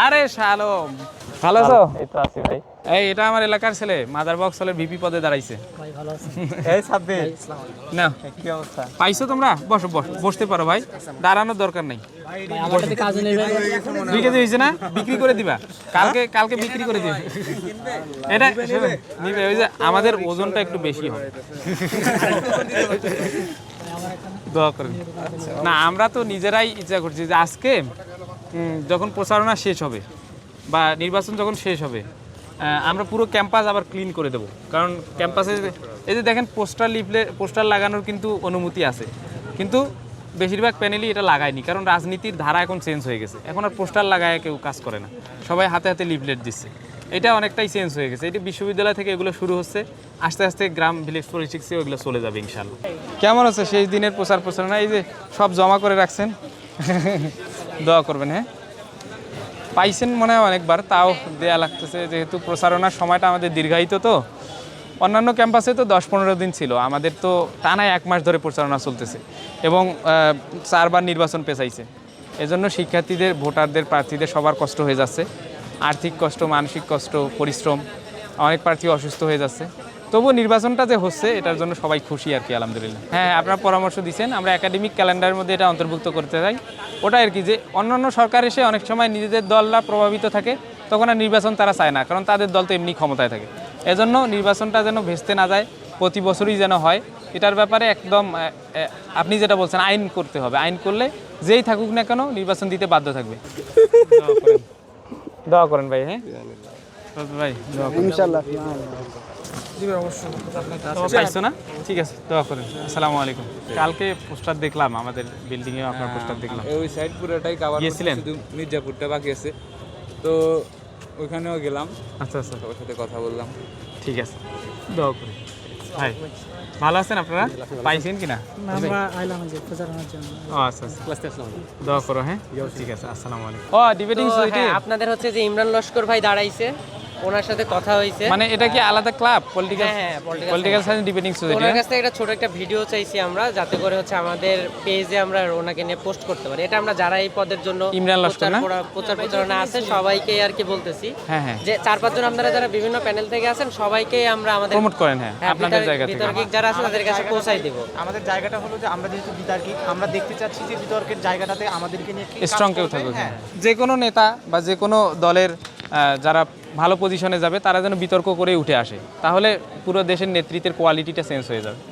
আরে শালম, ভালো আছো? এই তো আছি ভাই। এই এটা আমার এলাকার ছেলে, মাদার বক্স হলের ভিপি পদে দাঁড়াইছে। ভাই ভালো আছেন? এই সাব্বির, না কি অবস্থা? পাইছো তোমরা? বসো বসতে পারো ভাই, দাঁড়ানোর দরকার নাই। ভাই আমার সাথে কাজে নেই ভাই। 2 কেজি হয়েছে না? বিক্রি করে দিবা কালকে বিক্রি করে দিবে। এটা নিবে, ওই যে আমাদের ওজনটা একটু বেশি হয়। দোয়া করেন। না আমরা তো নিজেরাই ইচ্ছা করছি যে আজকে যখন প্রচারণা শেষ হবে বা নির্বাচন যখন শেষ হবে, আমরা পুরো ক্যাম্পাস আবার ক্লিন করে দেবো। কারণ ক্যাম্পাসে এই যে দেখেন পোস্টার লাগানোর কিন্তু অনুমতি আছে, কিন্তু বেশিরভাগ প্যানেলই এটা লাগায়নি, কারণ রাজনীতির ধারা এখন চেঞ্জ হয়ে গেছে। এখন আর পোস্টার লাগায় কেউ কাজ করে না, সবাই হাতে হাতে লিফলেট দিচ্ছে। এটা অনেকটাই চেঞ্জ হয়ে গেছে। এটি বিশ্ববিদ্যালয় থেকে এগুলো শুরু হচ্ছে, আস্তে আস্তে গ্রাম ভিলেজ পলিটিক্সে ওগুলো চলে যাবে ইনশাল্লাহ। কেমন আছে সেই দিনের প্রচারণা? এই যে সব জমা করে রাখছেন, দোয়া করবেন। হ্যাঁ, পাইছেন মনে হয় অনেকবার, তাও দেয়া লাগতেছে যেহেতু প্রচারণার সময়টা আমাদের দীর্ঘায়িত। তো অন্যান্য ক্যাম্পাসে তো 10-15 দিন ছিল, আমাদের তো টানায় 1 মাস ধরে প্রচারণা চলতেছে এবং 4বার নির্বাচন পেছাইছে। এজন্য শিক্ষার্থীদের, ভোটারদের, প্রার্থীদের সবার কষ্ট হয়ে যাচ্ছে, আর্থিক কষ্ট, মানসিক কষ্ট, পরিশ্রম। অনেক প্রার্থী অসুস্থ হয়ে যাচ্ছে। তবুও নির্বাচনটা যে হচ্ছে এটার জন্য সবাই খুশি আর কি, আলহামদুলিল্লাহ। হ্যাঁ, আপনারা পরামর্শ দিচ্ছেন, আমরা একাডেমিক ক্যালেন্ডারের মধ্যে এটা অন্তর্ভুক্ত করতে চাই। ওটা আর কি, যে অন্যান্য সরকার এসে অনেক সময় নিজেদের দলরা প্রভাবিত থাকে, তখন আর নির্বাচন তারা চায় না, কারণ তাদের দল তো এমনি ক্ষমতায় থাকে। এজন্য নির্বাচনটা যেন ভেস্তে না যায়, প্রতি বছরই যেন হয়, এটার ব্যাপারে একদম আপনি যেটা বলছেন আইন করতে হবে। আইন করলে যেই থাকুক না কেন নির্বাচন দিতে বাধ্য থাকবে। দোয়া করেন ভাই। হ্যাঁ ভাই, ইনশাআল্লাহ পাইছো না? ঠিক আছে, দোয়া করেন। আসসালামু আলাইকুম। কালকে পোস্টার দেখলাম, আমাদের বিল্ডিং এ আপনার পোস্টার দেখলাম। ওই সাইড পুরোটাই কভার গিয়েছিলেন? শুধু মির্জাপুরটা বাকি আছে, তো ওইখানেও গেলাম, আচ্ছা, সবার সাথে কথা বললাম। ঠিক আছে, দোয়া করেন। ভাই ভালো আছেন আপনারা? পাইছেন কিনা? আমরা আইলাম যে প্রচারণার জন্য। ও আচ্ছা, দোয়া করো। হ্যাঁ, ঠিক আছে, আসসালামু আলাইকুম। ও ডিবেটিং তো সোসাইটি, হ্যাঁ, আপনাদের হচ্ছে যে ইমরান লস্কর ভাই দাঁড়াইছে, ওনার সাথে কথা হয়েছে। মানে এটা কি আলাদা ক্লাব? পলিটিক্যাল হ্যাঁ, পলিটিক্যাল সায়েন্স ডিবেটিং সোসাইটি। ওনার কাছ থেকে একটা ছোট একটা ভিডিও চাইছি আমরা, যাতে করে হচ্ছে আমাদের পেজে আমরা ওনাকে নিয়ে পোস্ট করতে পারি। এটা আমরা যারা এই পদের জন্য ইমরান লস্কর না? প্রচারণা আছে সবাইকে আর কি বলতেছি, হ্যাঁ হ্যাঁ, যে 4-5 জন আপনারা যারা বিভিন্ন প্যানেল থেকে আছেন সবাইকে আমরা আমাদের প্রমোট করেন। হ্যাঁ, আপনাদের জায়গা থেকে বিতর্কিক যারা আছে তাদের কাছে পৌঁছাই দেব। আমাদের জায়গাটা হলো যে আমরা যেহেতু বিতর্কিক, আমরা দেখতে চাচ্ছি যে বিতর্কের জায়গাটাতে আমাদেরকে নিয়ে কে কাজ স্ট্রং কেউ করবে। থাকুক। হ্যাঁ, যে কোনো নেতা বা যে কোনো দলের যারা ভালো পজিশনে যাবে তারা যেন বিতর্ক করে উঠে আসে, তাহলে পুরো দেশের নেতৃত্বের কোয়ালিটিটা চেঞ্জ হয়ে যাবে।